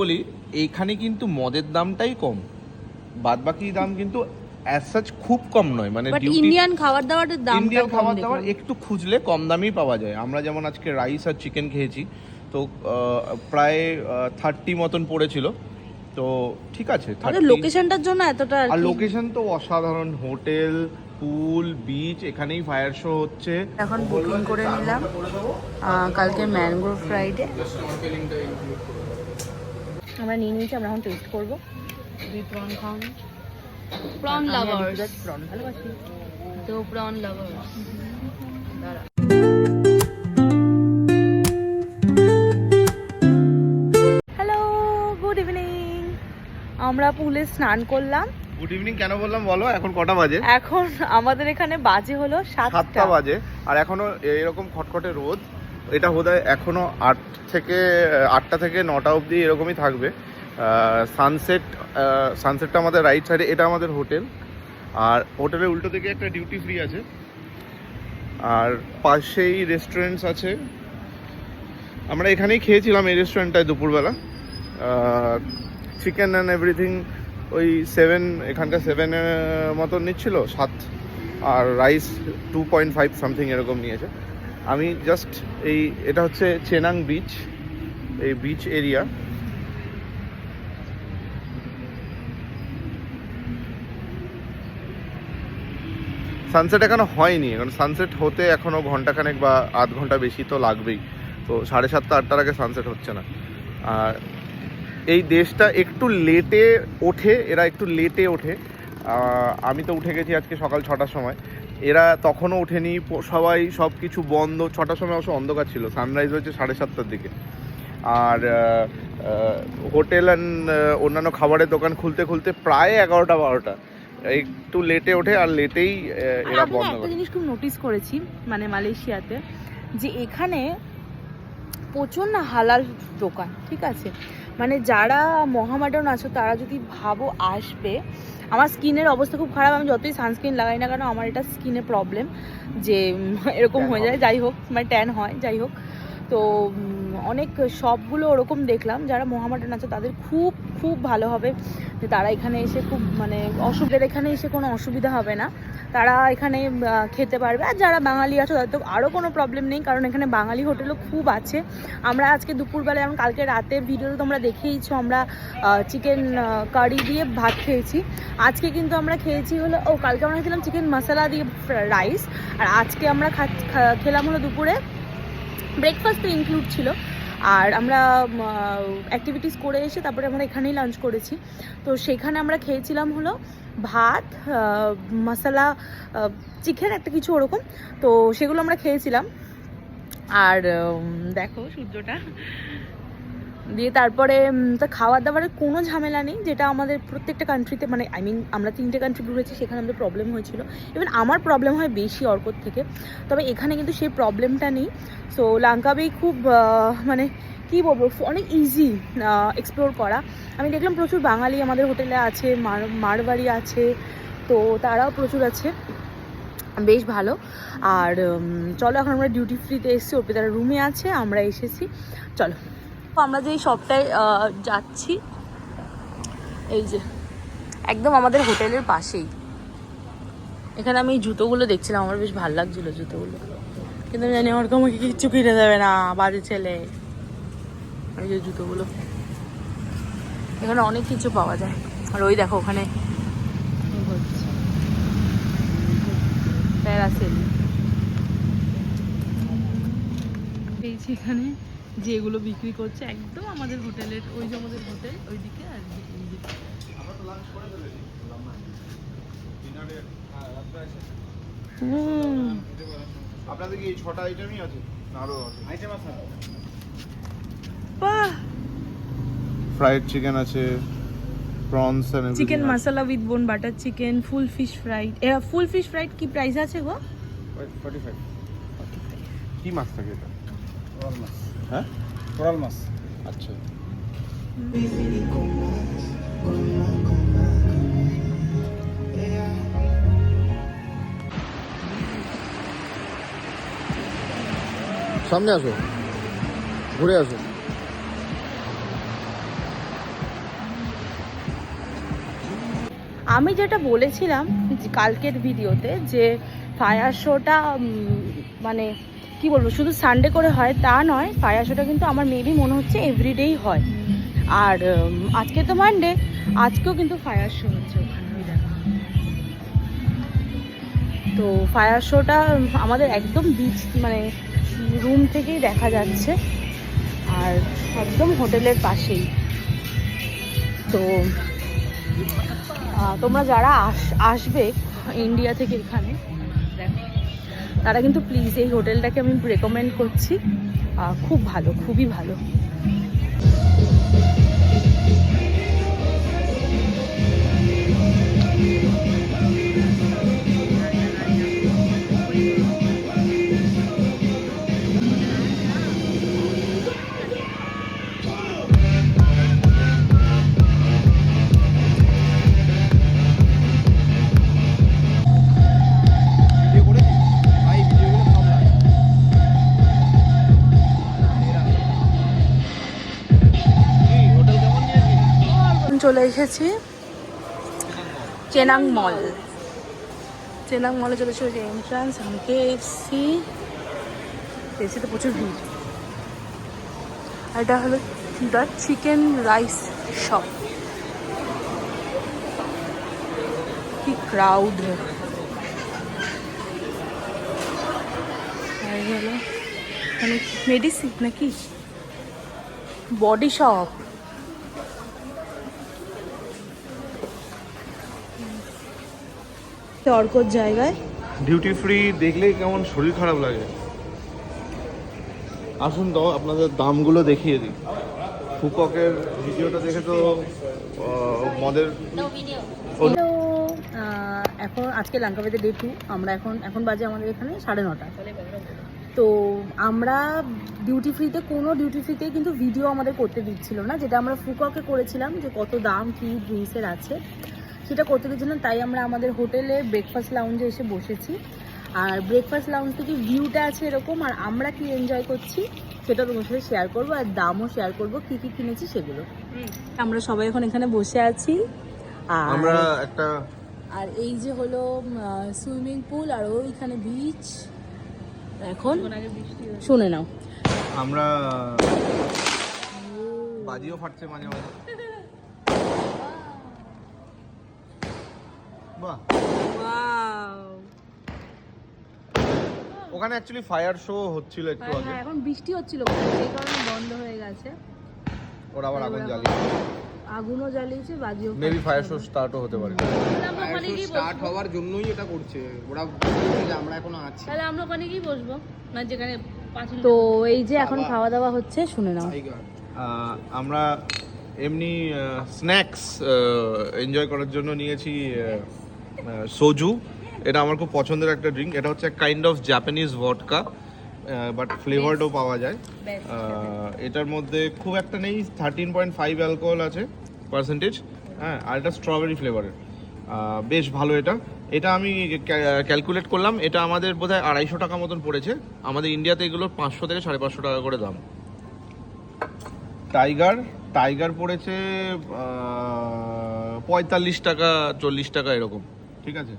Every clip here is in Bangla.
বলি, এইখানে কিন্তু মদের দামটাই কম, বাদ বাকি দাম কিন্তু অ্যাজ সাচ খুব কম নয়। মানে ইন্ডিয়ান খাবার দাবারের দাম, ইন্ডিয়ান খাবার দাবার একটু খুঁজলে কম দামেই পাওয়া যায়। আমরা যেমন আজকে রাইস আর চিকেন খেয়েছি, তো প্রায় 30 মতন পড়েছিল। তো ঠিক আছে, লোকেশনটার জন্য এতটা। আর লোকেশন তো অসাধারণ, হোটেল, পুল, বিচ, এখানেই ফায়ার শো হচ্ছে। এখন বুকিং করে নিলাম, কালকে ম্যানগ্রোভ ফ্রাইডে আমরা নিয়ে নিয়েছি। আমরা এখন টেস্ট করবো। প্রন খাওয়ান, প্রন লাভার্স, প্রন ভালোবাসি তো, prawn lovers. Hello, good evening. আমরা পুলে স্নান করলাম। গুড ইভিনিং কেন বললাম বলো? এখন কটা বাজে? এখন আমাদের এখানে বাজে হলো 7টা বাজে, আর এখনো এরকম খটখটে রোদ। এটা বোধহয় এখনো 8টা থেকে 9টা অবধি এরকমই থাকবে। সানসেটটা আমাদের রাইট সাইডে, এটা আমাদের হোটেল, আর হোটেলের উল্টো দিকে একটা ডিউটি ফ্রি আছে, আর পাশেই রেস্টুরেন্টস আছে। আমরা এখানেই খেয়েছিলাম এই রেস্টুরেন্টটায় দুপুরবেলা। চিকেন অ্যান্ড এভরিথিং ওই 7, এখানকার 7 মতন নিচ্ছিল, 7, আর রাইস 2.5 সামথিং এরকম নিয়েছে। আমি জাস্ট এটা হচ্ছে চেনাং বিচ, এই বিচ এরিয়া। সানসেট এখনো হয়নি, কারণ সানসেট হতে এখনো ঘন্টাখানেক বা আধ ঘন্টা বেশি তো লাগবেই। তো 7:30 8টার আগে সানসেট হচ্ছে না। আর এই দেশটা একটু লেটে ওঠে, এরা একটু লেটে ওঠে। আমি তো উঠে গেছি আজকে সকাল 6টার সময়, এরা তখনও ওঠেনি। সবাই সব কিছু বন্ধ। 6টার সময় অবশ্য অন্ধকার ছিল, সানরাইজ হয়েছে 7:30টার দিকে। আর হোটেল অ্যান্ড অন্যান্য খাবারের দোকান খুলতে খুলতে প্রায় 11টা 12টা। একটু লেটে ওঠে, আর লেটেই এরা বন্ধ করে। একটা জিনিস খুব নোটিস করেছি, মানে মালয়েশিয়াতে, যে এখানে প্রচুর না হালাল দোকান, ঠিক আছে? মানে যারা মহামাডান আছো তারা যদি ভাবো আসবে, আমার স্কিনের অবস্থা খুব খারাপ, আমি যতই সানস্ক্রিন লাগাই না কেন আমার এটা স্কিনের প্রবলেম, যে এরকম হয়ে যায়। যাই হোক, মানে ট্যান হয়, যাই হোক। তো অনেক শপগুলো ওরকম দেখলাম, যারা মহামাডান আছে তাদের খুব খুব ভালো হবে যে তারা এখানে এসে খুব, মানে এখানে এসে কোনো অসুবিধা হবে না, তারা এখানে খেতে পারবে। আর যারা বাঙালি আছো তাদের তো আরও কোনো প্রবলেম নেই, কারণ এখানে বাঙালি হোটেলও খুব আছে। আমরা আজকে দুপুরবেলায়, যেমন কালকে রাতের ভিডিওতে তোমরা দেখেইছো, আমরা চিকেন কারি দিয়ে ভাত খেয়েছি। আজকে কিন্তু আমরা খেয়েছি হলো, কালকে আমরা খেলাম চিকেন মশলা দিয়ে রাইস, আর আজকে আমরা খেলাম হলো দুপুরে, ব্রেকফাস্ট তো ইনক্লুড ছিল। আর আমরা অ্যাক্টিভিটিস করে এসে তারপরে আমরা এখানেই লাঞ্চ করেছি। তো সেখানে আমরা খেয়েছিলাম হলো ভাত, মশলা চিকেন একটা কিছু ওরকম, তো সেগুলো আমরা খেয়েছিলাম। আর দেখো সূর্যটা দিয়ে, তারপরে তা খাবার দাবারের কোনো ঝামেলা নেই, যেটা আমাদের প্রত্যেকটা কান্ট্রিতে, মানে আমরা 3টে কান্ট্রি ঘুরেছি, সেখানে আমাদের প্রবলেম হয়েছিল। ইভেন আমার প্রবলেম হয় বেশি অর্কর থেকে, তবে এখানে কিন্তু সেই প্রবলেমটা নেই। সো লাঙ্কাবেই খুব মানে কী বলবো, অনেক ইজি এক্সপ্লোর করা। আমি দেখলাম প্রচুর বাঙালি আমাদের হোটেলে আছে, মারবাড়ি আছে, তো তারাও প্রচুর আছে, বেশ ভালো। আর চলো, এখন আমরা ডিউটি ফ্রিতে এসেছি, অর্পিতারা রুমে আছে, আমরা এসেছি, চলো। আমরা যে শপটায় যাচ্ছি, এই যে একদম আমাদের হোটেলের পাশেই। এখানে আমি জুতোগুলো দেখছিলাম, আমার বেশ ভালো লাগছিলো জুতোগুলো, কিন্তু আমি জানি আমার আমাকে কিচ্ছু কিনে দেবে না, বাজে ছেলে। এই যে জুতোগুলো, এখানে অনেক কিছু পাওয়া যায়। আর ওই দেখো ওখানে প্যারাসেল পেয়েছি এখানে, যেগুলো বিক্রি করছে একদম আমাদের হোটেলের, ওই যে আমাদের হোটেল ওইদিকে। আর আপনাদের কি 6টা আইটেমই আছে? আরো আইটেম আছে, ফ্রাইড চিকেন আছে, prawns and chicken masala with bone butter chicken, full fish fried. Full fish fried কি প্রাইস আছে গো? 45। কি মাছ থাকে এটা? কোরাল মাছ। হ্যাঁ, কোরাল মাছ। আচ্ছা। সামনে আসো, ঘুরে আসো। আমি যেটা বলেছিলাম যে কালকের ভিডিওতে যে ফায়ার শোটা মানে কি বলবো শুধু সানডে করে হয় তা নয়, ফায়ার শোটা কিন্তু আমার মেবি মনে হচ্ছে এভরিডেই হয়। আর আজকে তো মানডে, আজকেও কিন্তু ফায়ার শো হচ্ছে ওখানে, ওই দেখো। তো ফায়ার শোটা আমাদের একদম বিচ মানে রুম থেকেই দেখা যাচ্ছে, আর একদম হোটেলের পাশেই। তো তোমরা যারা আসবে ইন্ডিয়া থেকে এখানে দেখো, তারা কিন্তু প্লিজ এই হোটেলটাকে আমি রেকমেন্ড করছি, খুব ভালো, খুবই ভালো। চলে এসেছি চেনাং মল। চেনাং মলে চলে এসেছি, এন্ট্রান্স আমি এসছি, এসিতে প্রচুর ভিড়। এটা হলো দ্য চিকেন রাইস শপ। কি ক্রাউড! আর হলো মানে মেডিসিন নাকি বডি শপ। অর্কর জায়গায় ডিউটি ফ্রি দেখলেই কেমন শরীর খারাপ লাগে। আসুন তো আপনাদের দামগুলো দেখিয়ে দিই। ফুককের ভিডিওটা দেখে তো মদের তো এখন আজকে লাঙ্কাবাদে ডে 2, আমরা এখন বাজে আমাদের এখানে 9:30। তো আমরা ডিউটি ফ্রিতেই কিন্তু ভিডিও আমাদের করতে দিচ্ছিল না, যেটা আমরা ফুককে করেছিলাম যে কত দাম কি ড্রিঙ্কসের আছে সেটা করতে দিচ্ছিলাম। তাই আমরা আমাদের হোটেলে ব্রেকফাস্ট লাউঞ্জে এসে বসেছি, আর ব্রেকফাস্ট লাউঞ্জ থেকে ভিউটা আছে এরকম, আর আমরা কি এনজয় করছি সেটা তোমার সাথে শেয়ার করবো, আর দামও শেয়ার করবো, কি কি কিনেছি সেগুলো। আমরা সবাই এখন এখানে বসে আছি, আমরা একটা আর এই যে হলো সুইমিং পুল, আর ওইখানে বিচ। এখন শুনে নাও, আমরা বাজিও ফাটছে মাঝে মাঝে। বাহ, ওখানে অ্যাকচুয়ালি ফায়ার শো হচ্ছিল একটু আগে, এখন বৃষ্টি হচ্ছিল সেই কারণে বন্ধ হয়ে গেছে। ওরা আবার আগুন জ্বালিয়েছে, আগুনও জ্বালিয়েছে, বাজিও মেবি ফায়ার শো স্টার্টও হতে পারে। স্টার্ট হওয়ার জন্যই এটা করছে ওরা, বলছে যে আমরা এখনো আছি। তাহলে আমরা ওখানে কি বসবো না যেখানে। তো এই যে এখন খাওয়া দাওয়া হচ্ছে, শুনে নাও। আমরা এমনি স্ন্যাক্স এনজয় করার জন্য নিয়েছি সোজু। এটা আমার খুব পছন্দের একটা ড্রিঙ্ক। এটা হচ্ছে কাইন্ড অফ জাপানিজ ভডকা, বাট ফ্লেভারডও পাওয়া যায়। এটার মধ্যে খুব একটা নেই, 13.5 অ্যালকোহল আছে পার্সেন্টেজ। হ্যাঁ, আর এটা স্ট্রবেরি ফ্লেভারের, বেশ ভালো। এটা আমি ক্যালকুলেট করলাম, এটা আমাদের বোধহয় 250 টাকা মতন পড়েছে। আমাদের ইন্ডিয়াতে এগুলো 500 থেকে 550 টাকা করে দাম। টাইগার পড়েছে 45 টাকা 40 টাকা এরকম, ঠিক আছে।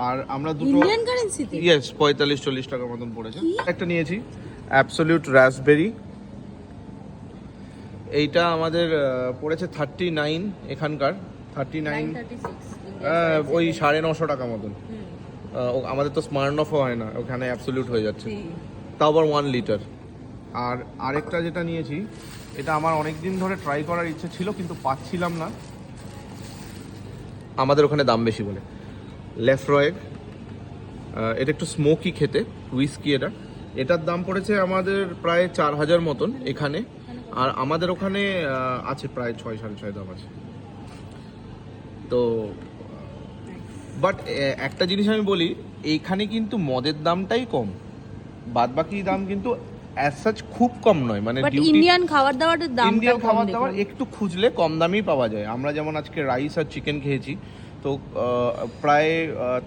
আর আমরা দুটো ইন্ডিয়ান কারেন্সিতে ইয়েস 45-40 টাকা মতন পড়েছে। একটা নিয়েছি অ্যাবসলিউট রাসবেরি, এইটা আমাদের পড়েছে 39 এখানকার 39 ওই 950 টাকা মতন। আমাদের তো স্মার্টনফও হয় না, ওখানে অ্যাবসলিউট হয়ে যাচ্ছে, তাও আবার 1 লিটার। আর আরেকটা যেটা নিয়েছি, এটা আমার অনেক দিন ধরে ট্রাই করার ইচ্ছে ছিল কিন্তু পাচ্ছিলাম না, আমাদের ওখানে দাম বেশি বলে। লেফ্রয়ের, এটা একটু স্মোকি খেতে, হুইস্কি। এটার দাম পড়েছে আমাদের প্রায় 4000 মতন এখানে, আর আমাদের ওখানে আছে প্রায় 6-6.5 দাম আছে। তো বাট একটা জিনিস আমি বলি, এইখানে কিন্তু মদের দামটাই কম, বাদ বাকি দাম কিন্তু অ্যাজ সাচ খুব কম নয়। মানে ইন্ডিয়ান খাবার দাবারের দাম, ইন্ডিয়ান খাবার দাবার একটু খুঁজলে কম দামেই পাওয়া যায়। আমরা যেমন আজকে রাইস আর চিকেন খেয়েছি, তো প্রায়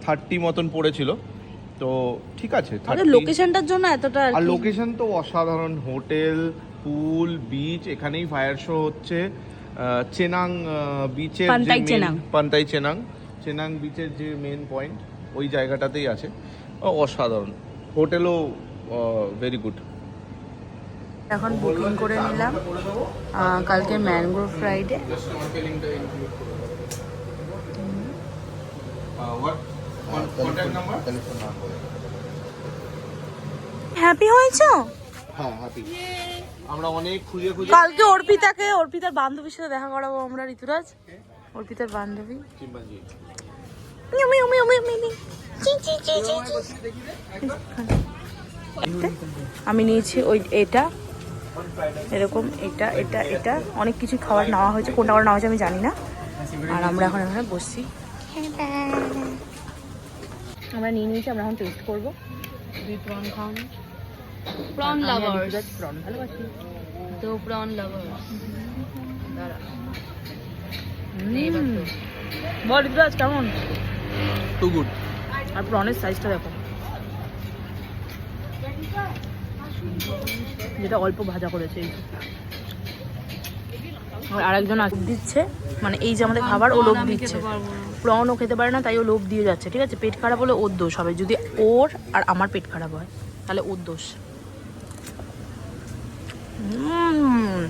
30 মতন পড়েছিল। তো ঠিক আছে, লোকেশনটার জন্য এতটা, আর লোকেশন তো অসাধারণ, হোটেল, পুল, বিচ, এখানেই ফায়ার শো হচ্ছে। চেনাং বিচের পান্তাই চেনাং। পান্তাই চেনাং বিচের যে মেন পয়েন্ট ওই জায়গাটাতেই আছে। অসাধারণ, হোটেলও ভেরি গুড। এখন বুকিং করে নিলাম কালকে ম্যানগ্রোভ ফ্রাইডে। হ্যাপি হয়েছো? হ্যাঁ হ্যাপি। আমরা অনেক খুঁজে কালকে অর্পিতার বান্ধবীর সাথে দেখা করাবো আমরা, ঋতুরাজ অর্পিতার বান্ধবী। চিম্পাঞ্জি। মিউ মিউ মিউ মিউ মিউ মিউ। চি চি চি চি চি। আমি নিয়েছি ওই এটা এরকম, এটা এটা এটা অনেক কিছু খাবার নেওয়া হয়েছে, কোনটা করে নেওয়া হয়েছে আমি জানি না। আর আমরা এখন এখানে বসছি, আমরা নিয়ে নিয়েছি, আমরা এখন টেস্ট করবো। দুই প্রন খান, প্রন লাভার্স, প্রন ভালোবাসি তো প্রন লাভার্স। দাঁড়া, বল ঋতুরাজ কেমন? Two good. আর প্রনের সাইজটা দেখো, যেটা অল্প ভাজা করেছে। এই আর আরেকজন দিচ্ছে, মানে এই যে আমাদের খাবার ও লোভ দিচ্ছে, প্রনও খেতে পারে না তাই ও লোভ দিয়ে যাচ্ছে। ঠিক আছে, পেট খারাপ হলে ওর দোষ হবে, যদি ওর আর আমার পেট খারাপ হয় তাহলে ওর দোষ।